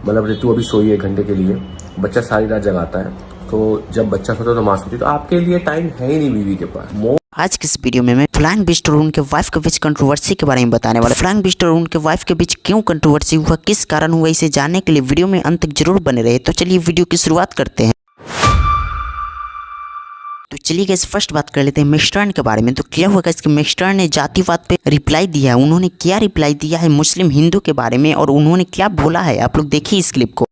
मतलब ऋतु अभी सोई है 1 घंटे के लिए, बच्चा सारी रात जगाता है, तो जब बच्चा सोता है तो माँ सोती है, तो आपके लिए टाइम है ही नहीं बीवी के पास। आज के इस वीडियो में मैं फ्लाइंग बिस्ट और उनके वाइफ के बीच कंट्रोवर्सी के बारे में बताने वाला। फ्लाइंग बिस्ट और उनके वाइफ के बीच क्यों कंट्रोवर्सी हुआ, किस कारण हुआ, इसे जानने के लिए वीडियो में अंत तक जरूर बने रहे। तो चलिए वीडियो की शुरुआत करते हैं। तो चलिए गाइस फर्स्ट बात कर लेते हैं मिस्टर के बारे में। तो क्या हुआ गाइस कि मिस्टर ने जातिवाद पे रिप्लाई दिया है। उन्होंने क्या रिप्लाई दिया है मुस्लिम हिंदू के बारे में और उन्होंने क्या बोला है, आप लोग देखिए इस क्लिप को।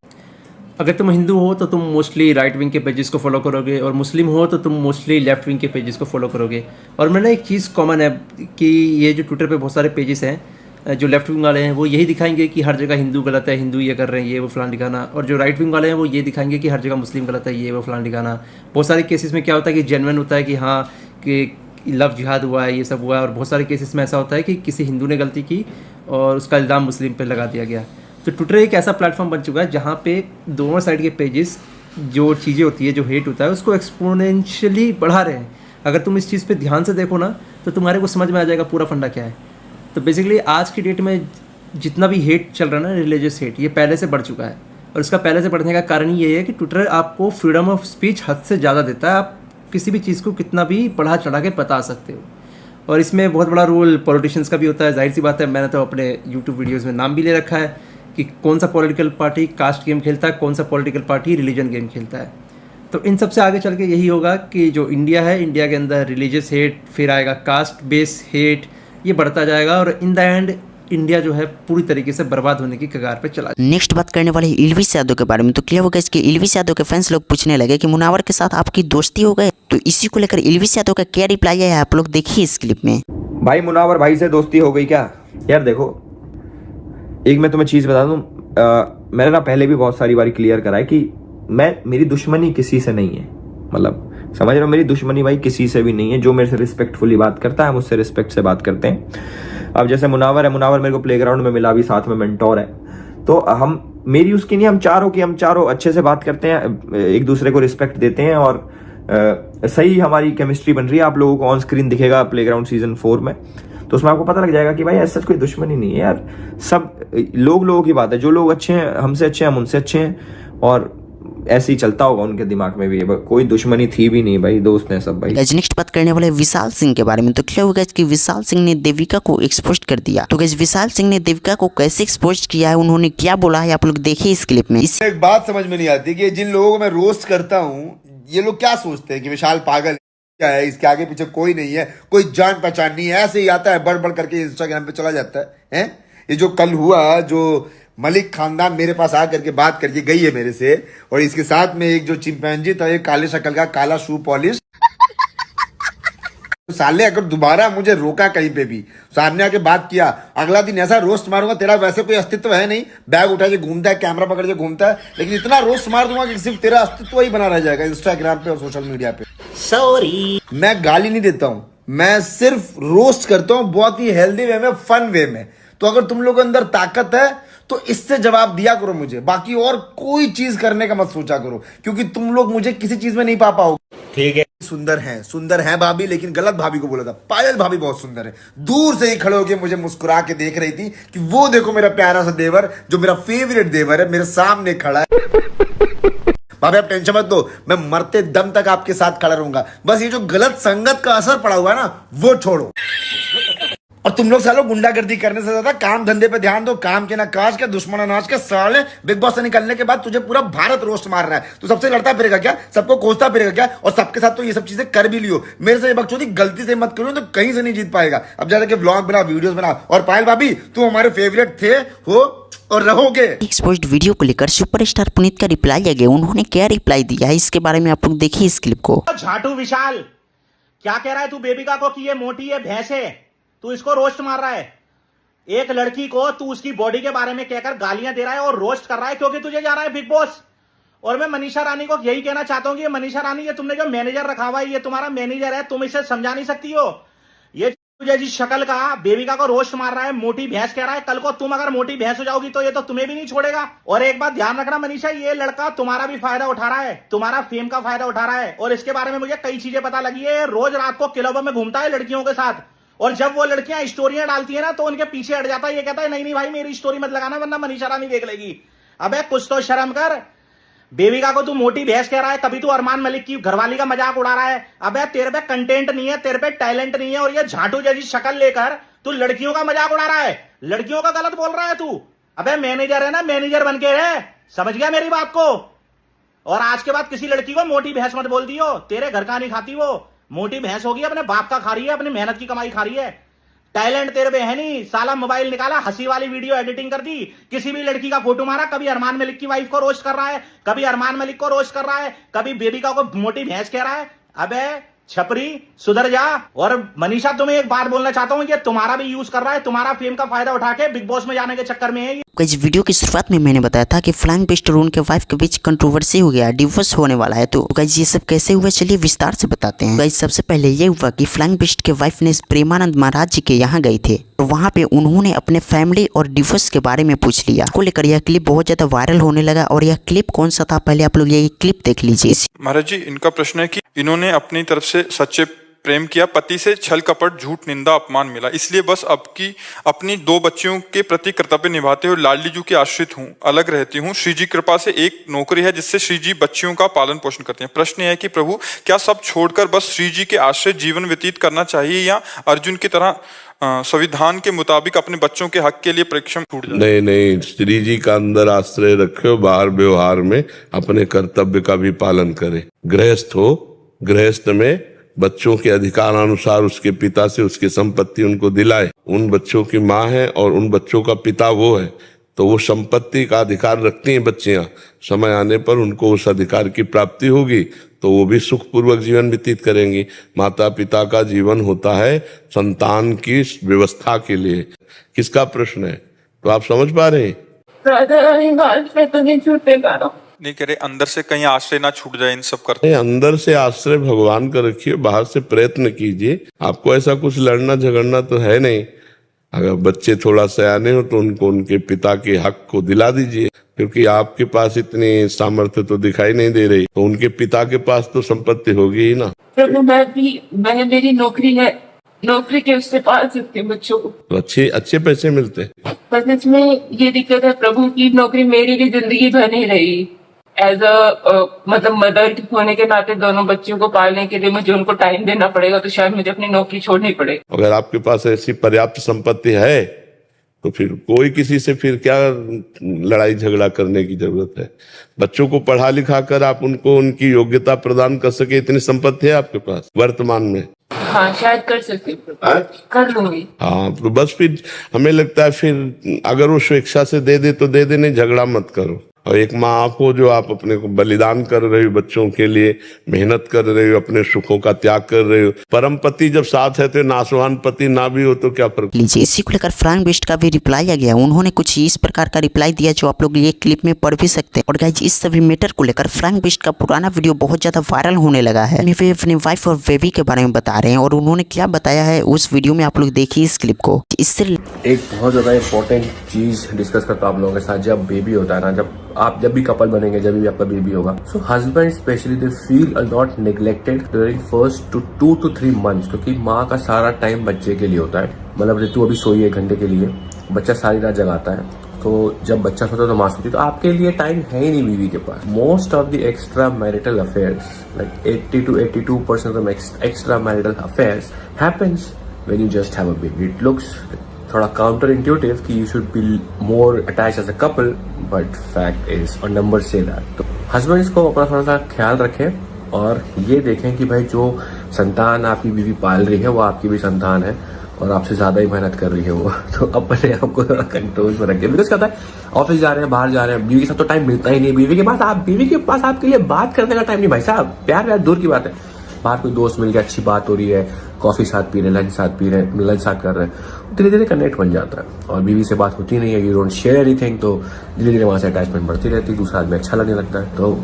अगर तुम हिंदू हो तो तुम मोस्टली राइट विंग के पेजेस को फॉलो करोगे, और मुस्लिम हो तो तुम मोस्टली लेफ्ट विंग के पेजेस को फॉलो करोगे। और मैंने एक चीज़ कॉमन है कि ये जो ट्विटर पे बहुत सारे पेजेस हैं जो लेफ्ट विंग वाले हैं वो यही दिखाएंगे कि हर जगह हिंदू गलत है, हिंदू ये कर रहे हैं, ये वो फलान दिखाना। और जो राइट विंग वाले हैं वो ये दिखाएंगे कि हर जगह मुस्लिम गलत है, ये वो फलान दिखाना। बहुत सारे केसेस में क्या होता है कि जेन्युइन होता है कि हाँ कि लव जिहाद हुआ है, ये सब हुआ है। और बहुत सारे केसेस में ऐसा होता है कि किसी हिंदू ने गलती की और उसका इल्ज़ाम मुस्लिम पर लगा दिया गया। तो ट्विटर एक ऐसा प्लेटफॉर्म बन चुका है जहाँ पे दोनों साइड के पेजेस जो चीज़ें होती है, जो हेट होता है, उसको एक्सपोनेंशियली बढ़ा रहे हैं। अगर तुम इस चीज़ पे ध्यान से देखो ना तो तुम्हारे को समझ में आ जाएगा पूरा फंडा क्या है। तो बेसिकली आज की डेट में जितना भी हेट चल रहा है ना, रिलीजियस हेट, ये पहले से बढ़ चुका है। और इसका पहले से बढ़ने का कारण ये है कि ट्विटर आपको फ्रीडम ऑफ स्पीच हद से ज़्यादा देता है। आप किसी भी चीज़ को कितना भी बढ़ा चढ़ा के बता सकते हो। और इसमें बहुत बड़ा रोल पॉलिटिशियंस का भी होता है। जाहिर सी बात है, मैंने तो अपने यूट्यूब वीडियोज़ में नाम भी ले रखा है कि कौन सा पॉलिटिकल पार्टी कास्ट गेम खेलता है, कौन सा पॉलिटिकल पार्टी रिलीजन गेम खेलता है। तो इन सब से आगे चल के यही होगा कि जो इंडिया है, इंडिया के अंदर रिलीजियस हेट, फिर आएगा कास्ट बेस हेट, ये बढ़ता जाएगा और इन द एंड इंडिया जो है पूरी तरीके से बर्बाद होने की कगार पे चला जाएगा। नेक्स्ट बात करने वाले इल्विस यादव के बारे में। तो क्या होगा इसके इल्विस यादव के फैंस लोग पूछने लगे कि मुनावर के साथ आपकी दोस्ती हो गई। तो इसी को लेकर इल्विस यादव का क्या रिप्लाई है, आप लोग देखिए इस क्लिप में। भाई मुनावर भाई से दोस्ती हो गई क्या? यार देखो, एक मैं तुम्हें चीज बता दूं, मैंने ना पहले भी बहुत सारी बारी क्लियर करा है कि मेरी दुश्मनी किसी से नहीं है। मतलब समझ रहे हो, मेरी दुश्मनी भाई किसी से भी नहीं है। जो मेरे से रिस्पेक्टफुली बात करता है, मुझसे रिस्पेक्ट से बात करते हैं। अब जैसे मुनावर है, मुनावर मेरे को प्लेग्राउंड में मिला, भी साथ में मेंटोर है, तो हम मेरी उसकी नहीं, हम चारों अच्छे से बात करते हैं, एक दूसरे को रिस्पेक्ट देते हैं और सही हमारी केमिस्ट्री बन रही है। आप लोगों को ऑन स्क्रीन दिखेगा प्लेग्राउंड सीजन 4 में, तो उसमें आपको पता लग जाएगा कि भाई ऐसा कोई दुश्मनी नहीं है यार। सब लोगों की बात है, जो लोग अच्छे हैं हमसे अच्छे हैं, हम उनसे अच्छे हैं, और ऐसे ही चलता होगा उनके दिमाग में भी। कोई दुश्मनी थी भी नहीं भाई, दोस्त हैं सब भाई। गाइस नेक्स्ट बात करने वाले विशाल सिंह के बारे में। तो क्या होगा कि विशाल सिंह ने देविका को एक्सपोज कर दिया। तो गाइस विशाल सिंह ने देविका को कैसे एक्सपोज किया है, उन्होंने क्या बोला है, आप लोग देखिए इस क्लिप में। एक बात समझ में नहीं आती कि जिन लोगों को मैं रोस्ट करता हूँ, ये लोग क्या सोचते हैं कि विशाल पागल क्या है, इसके आगे पीछे कोई नहीं है, कोई जान पहचान नहीं है, ऐसे ही आता है बढ़ बढ़ करके इंस्टाग्राम पे चला जाता है। ये जो कल हुआ, जो मलिक खानदान मेरे पास आ करके बात करके गई है मेरे से, और इसके साथ में एक जो चिंपैंजी था, एक काले शक्ल का, काला शू पॉलिश, साले अगर दोबारा मुझे रोका कहीं पे भी, सामने आके बात किया, अगला दिन ऐसा रोस्ट मारूंगा, तेरा वैसे कोई अस्तित्व है नहीं, बैग उठा के घूमता है, कैमरा पकड़ के घूमता है, लेकिन इतना रोस्ट मार दूंगा कि सिर्फ तेरा अस्तित्व ही बना रह जाएगा इंस्टाग्राम पे और सोशल मीडिया पे। सॉरी, मैं गाली नहीं देता हूं, मैं सिर्फ रोस्ट करता हूं, बहुत ही हेल्दी वे में, फन वे में। तो अगर तुम लोगों के अंदर ताकत है तो इससे जवाब दिया करो मुझे, बाकी और कोई चीज करने का मत सोचा करो, क्योंकि तुम लोग मुझे किसी चीज में नहीं पा पाओगे। ठीक है, सुंदर है भाभी, लेकिन गलत भाभी को बोला था। पायल भाभी बहुत सुंदर है। दूर से ही खड़े होके मुझे मुस्कुरा के देख रही थी कि वो देखो मेरा प्यारा सा देवर, जो मेरा फेवरेट देवर है, मेरे सामने खड़ा है। भाभी आप टेंशन मत दो, मैं मरते दम तक आपके साथ खड़ा रहूंगा। बस ये जो गलत संगत का असर पड़ा हुआ है ना, वो छोड़ो। और तुम लोग सालों गुंडागर्दी करने से ज्यादा काम धंधे पे ध्यान दो। काम के ना काज के, दुश्मन अनाज के। साले बिग बॉस से निकलने के बाद तुझे पूरा भारत रोस्ट मार रहा है। तू सबसे लड़ता फिरेगा क्या, सबको खोजता फिरेगा क्या, और सबके साथ तो ये सब चीजें कर भी लियो। मेरे से ये बकचोदी गलती से मत करो, तो कहीं से नहीं जीत पाएगा। अब ज्यादा के व्लॉग बना, वीडियोस बना। और पायल भाभी तुम हमारे फेवरेट थे, हो और रहोगे। एक्सपोज्ड वीडियो को लेकर सुपरस्टार पुनीत का रिप्लाई आ गया। उन्होंने क्या रिप्लाई दिया है, इसके बारे में आप लोग देखिए इस क्लिप को। झाटू विशाल क्या कह रहा है तू बेबिका को कि ये मोटी है, भैंस है, तू इसको रोस्ट मार रहा है। एक लड़की को तू उसकी बॉडी के बारे में कहकर गालियां दे रहा है और रोस्ट कर रहा है क्योंकि तुझे जा रहा है बिग बॉस। और मैं मनीषा रानी को यही कहना चाहता हूं कि ये मनीषा रानी, ये तुमने जो मैनेजर रखा हुआ है, ये तुम्हारा मैनेजर है, तुम इसे समझा नहीं सकती हो। ये जैसी शक्ल का बेबिका को रोस्ट मार रहा है, मोटी भैंस कह रहा है। कल को तुम अगर मोटी भैंस हो जाओगी तो ये तो तुम्हें भी नहीं छोड़ेगा। और एक बात ध्यान रखना मनीषा, ये लड़का तुम्हारा भी फायदा उठा रहा है, तुम्हारा फेम का फायदा उठा रहा है। और इसके बारे में मुझे कई चीजें पता लगी है। रोज रात को क्लबों में घूमता है लड़कियों के साथ, और जब वो लड़कियां स्टोरियां डालती है ना तो उनके पीछे हट जाता है। ये कहता है नहीं नहीं भाई मेरी स्टोरी मत लगाना वरना मनीषा रानी देख लेगी। अबे कुछ तो शर्म कर। बेबिका को तू मोटी भैंस कह रहा है, कभी तू अरमान मलिक की घरवाली का मजाक उड़ा रहा है। अबे तेरे पे कंटेंट नहीं है, तेरे पे टैलेंट नहीं है, और ये झांटू जैसी शक्ल लेकर तू लड़कियों का मजाक उड़ा रहा है, लड़कियों का गलत बोल रहा है तू। अबे मैनेजर है ना, मैनेजर बन के रहे, समझ गया मेरी बात को। और आज के बाद किसी लड़की को मोटी भैंस मत बोल दियो, तेरे घर का नहीं खाती वो। मोटी भैंस होगी, अपने बाप का खा रही है, अपनी मेहनत की कमाई खा रही है। टैलेंट तेरे पे है नहीं, साला मोबाइल निकाला, हंसी वाली वीडियो एडिटिंग कर दी, किसी भी लड़की का फोटो मारा, कभी अरमान मलिक की वाइफ को रोस्ट कर रहा है, कभी अरमान मलिक को रोस्ट कर रहा है, कभी बेबिका को मोटी भैंस कह रहा है। अबे छपरी सुधर जा। और मनीषा तुम्हें एक बात बोलना चाहता हूं, कि तुम्हारा भी यूज कर रहा है, तुम्हारा फेम का फायदा उठा के बिग बॉस में जाने के चक्कर में है। इस वीडियो की शुरुआत में मैंने बताया था कि फ्लाइंग बिस्ट और उनके वाइफ के बीच कंट्रोवर्सी हो गया, डिवोर्स होने वाला है। तो गाइस ये सब कैसे हुआ, चलिए विस्तार से बताते हैं। गाइस सबसे पहले ये हुआ कि फ्लाइंग बिस्ट के वाइफ ने प्रेमानंद महाराज जी के यहाँ गए थे, और वहाँ पे उन्होंने अपने फैमिली और डिवोर्स के बारे में पूछ लिया। इसको लेकर यह क्लिप बहुत ज्यादा वायरल होने लगा। और यह क्लिप कौन सा था, पहले आप लोग ये क्लिप देख लीजिए। महाराज जी, इनका प्रश्न है कि इन्होंने अपनी तरफ से सच्चे प्रेम किया, पति से छल कपट झूठ निंदा अपमान मिला, इसलिए बस अब की अपनी 2 बच्चियों के प्रति कर्तव्य निभाते हुए लाडली जी के आश्रित हूँ, अलग रहती हूँ। श्री जी कृपा से एक नौकरी है जिससे श्री जी बच्चियों का पालन पोषण करते हैं। प्रश्न है कि प्रभु, क्या सब छोड़कर बस श्री जी के आश्रित जीवन व्यतीत करना चाहिए, या अर्जुन की तरह संविधान के मुताबिक अपने बच्चों के हक के लिए परिश्रम छूट जाए? नहीं नहीं, श्री जी का अंदर आश्रय रखे, बाहर व्यवहार में अपने कर्तव्य का भी पालन करे। गृहस्थ हो, गृहस्थ में बच्चों के अधिकारानुसार उसके पिता से उसकी संपत्ति उनको दिलाए। उन बच्चों की माँ है और उन बच्चों का पिता वो है, तो वो संपत्ति का अधिकार रखती हैं बच्चियां। समय आने पर उनको उस अधिकार की प्राप्ति होगी तो वो भी सुखपूर्वक जीवन व्यतीत करेंगी। माता पिता का जीवन होता है संतान की व्यवस्था के लिए। किसका प्रश्न है, तो आप समझ पा रहे हैं? नहीं कह रहे अंदर से कहीं आश्रय ना छूट जाए इन सब करते। अंदर से आश्रय भगवान का रखिए, बाहर से प्रयत्न कीजिए। आपको ऐसा कुछ लड़ना झगड़ना तो है नहीं। अगर बच्चे थोड़ा सयाने हो तो उनको उनके पिता के हक को दिला दीजिए, क्योंकि आपके पास इतनी सामर्थ्य तो दिखाई नहीं दे रही, तो उनके पिता के पास तो संपत्ति होगी ही ना। प्रभु मैं मेरी नौकरी है, नौकरी के उससे पाल सकती हूँ बच्चों को, तो अच्छे पैसे मिलते हैं। बस इसमें ये दिक्कत है प्रभु की नौकरी मेरी भी जिंदगी भर नहीं रही। एज मतलब मदर होने के नाते दोनों बच्चों को पालने के लिए मुझे उनको टाइम देना पड़ेगा, तो शायद मुझे अपनी नौकरी छोड़नी पड़ेगी। अगर आपके पास ऐसी पर्याप्त संपत्ति है तो फिर कोई किसी से फिर क्या लड़ाई झगड़ा करने की जरूरत है। बच्चों को पढ़ा लिखा कर आप उनको उनकी योग्यता प्रदान कर सके, इतनी संपत्ति है आपके पास वर्तमान में। हाँ शायद कर सकती हूँ, कर लूंगी। हाँ तो बस फिर हमें लगता है फिर अगर वो स्वेच्छा से दे दे तो दे दे, नहीं झगड़ा मत करो। और एक माँ आप हो जो आप अपने को बलिदान कर रहे हो, बच्चों के लिए मेहनत कर रहे हो, अपने सुखों का त्याग कर रहे हो। परम पति जब साथ है तो नासवान पति ना भी हो तो क्या फर्क। लीजिए इसी को लेकर फ्लाइंग बिस्ट का भी रिप्लाई आ गया। उन्होंने कुछ इस प्रकार का रिप्लाई दिया जो आप लोग ये क्लिप में पढ़ भी सकते हैं। और गाइस इस सभी मैटर को लेकर फ्लाइंग बिस्ट का पुराना वीडियो बहुत ज्यादा वायरल होने लगा है। वे अपनी वाइफ और बेबी के बारे में बता रहे हैं, और उन्होंने क्या बताया है उस वीडियो में आप लोग देखिए इस क्लिप को। इससे एक बहुत ज्यादा इंपॉर्टेंट चीज डिस्कस करता हूँ आप लोगों के साथ। जब बेबी होता है ना, जब भी कपल बनेंगे, जब भी आपका बेबी होगा, सो husband specially they feel a lot neglected during first 2 to 3 months, क्योंकि माँ का सारा टाइम बच्चे के लिए होता है। मतलब ऋतु अभी सोई 1 घंटे के लिए, बच्चा सारी रात जगाता है, तो जब बच्चा सोता है तो माँ सोती, तो आपके लिए टाइम है ही नहीं बीवी के पास। Most of the extra marital affairs like 80 to 82% of extra marital affairs happens when you just have a baby. It looks थोड़ा काउंटर इंट्यूटिव कि you should be more attach as a couple, but fact is और number से that. तो husbands को अपना थोड़ा सा ख्याल रखें और ये देखें कि भाई जो संतान आपकी बीवी पाल रही है वो आपकी भी संतान है और आपसे ज्यादा ही मेहनत कर रही है वो, तो अपने आप को थोड़ा कंट्रोल में रखें। बिकॉज कहता है ऑफिस जा रहे हैं, बाहर जा रहे हैं, बीवी के साथ तो टाइम मिलता ही नहीं। बीवी के पास आपके लिए बात करने का टाइम नहीं भाई साहब। प्यार दूर की बात है, बाहर कोई दोस्त मिल गया, अच्छी बात हो रही है, कॉफी साथ पी रहे, लंच साथ पी रहे, लंच साथ कर रहे हैं, धीरे धीरे कनेक्ट बन जाता है। और बीवी से बात होती नहीं है, यू डोंट शेयर एनीथिंग, तो धीरे धीरे वहां से अटैचमेंट बढ़ती रहती है, दूसरा आदमी अच्छा लगने लगता है। तो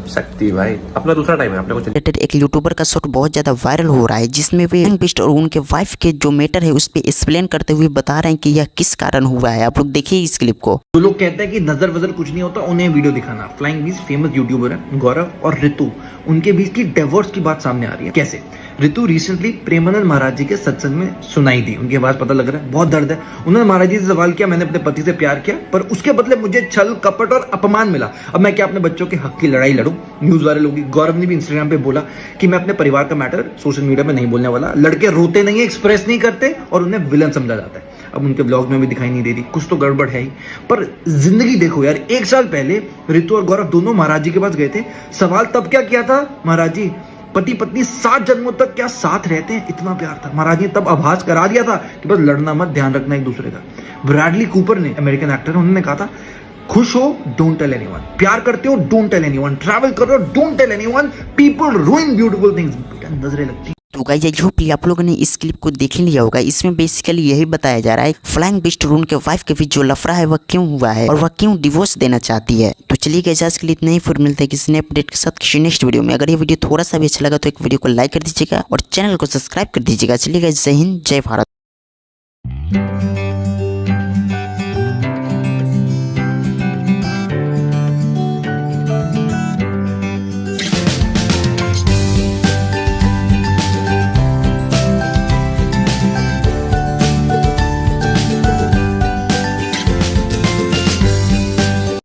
शक्ति भाई अपना दूसरा टाइम है, आपने कुछ। एक यूट्यूबर का शॉट बहुत ज्यादा वायरल हो रहा है जिसमें वे फ्लाइंग बिस्ट और उनके वाइफ के जो मैटर है उस पे एक्सप्लेन करते हुए बता रहे हैं कि यह किस कारण हुआ है। आप लोग देखिए इस क्लिप को। जो लोग कहते हैं कि नजर वजर कुछ नहीं होता, उन्हें वीडियो दिखाना। फ्लाइंग बिस्ट फेमस यूट्यूबर है, गौरव और ऋतु, उनके बीच की डिवोर्स की बात सामने आ रही है। कैसे ऋतु रिसेंटली प्रेमानंद महाराज जी के सत्संग में सुनाई दी। उनकी आवाज पता लग रहा है बहुत दर्द है। उन्होंने महाराज जी से सवाल किया, मैंने अपने पति से प्यार किया पर उसके बदले मुझे छल कपट और अपमान मिला, अब मैं क्या अपने बच्चों के हक की लड़ाई लड़ूं? न्यूज वायरल होगी। गौरव ने भी इंस्टाग्राम पे बोला कि मैं अपने परिवार का मैटर सोशल मीडिया में नहीं बोलने वाला। लड़के रोते नहीं है, एक्सप्रेस नहीं करते और उन्हें विलन समझा जाता है। अब उनके ब्लॉग में भी दिखाई नहीं दे रही, कुछ तो गड़बड़ है ही। पर जिंदगी देखो यार, 1 साल पहले ऋतु और गौरव दोनों महाराज जी के पास गए थे। सवाल तब क्या किया था, महाराज जी पति पत्नी 7 जन्मों तक क्या साथ रहते हैं? इतना प्यार था। महाराज जी ने तब आभास करा दिया था कि बस लड़ना मत, ध्यान रखना एक दूसरे का। ब्रैडली कूपर ने, अमेरिकन एक्टर, उन्होंने कहा था खुश हो डोंट टेल एनीवन, प्यार करते हो डोंट टेल एनीवन, ट्रैवल कर रहे हो don't tell anyone, people ruin beautiful things. बेटा नजरें लगती। तो गाइस आई होप आप लोगों ने इस क्लिप को देख लिया होगा। इसमें बेसिकली यही बताया जा रहा है फ्लाइंग बिस्ट और उनके वाइफ के बीच जो लफड़ा है वह क्यों हुआ है और वह क्यों डिवोर्स देना चाहती है। तो चलिए गाइस आज के लिए इतना ही, फिर मिलते हैं किसी नए अपडेट के साथ किसी नेक्स्ट वीडियो में। अगर ये वीडियो थोड़ा सा भी अच्छा लगा तो एक वीडियो को लाइक कर दीजिएगा और चैनल को सब्सक्राइब कर दीजिएगा। चलिए गाइस, जय हिंद जय भारत।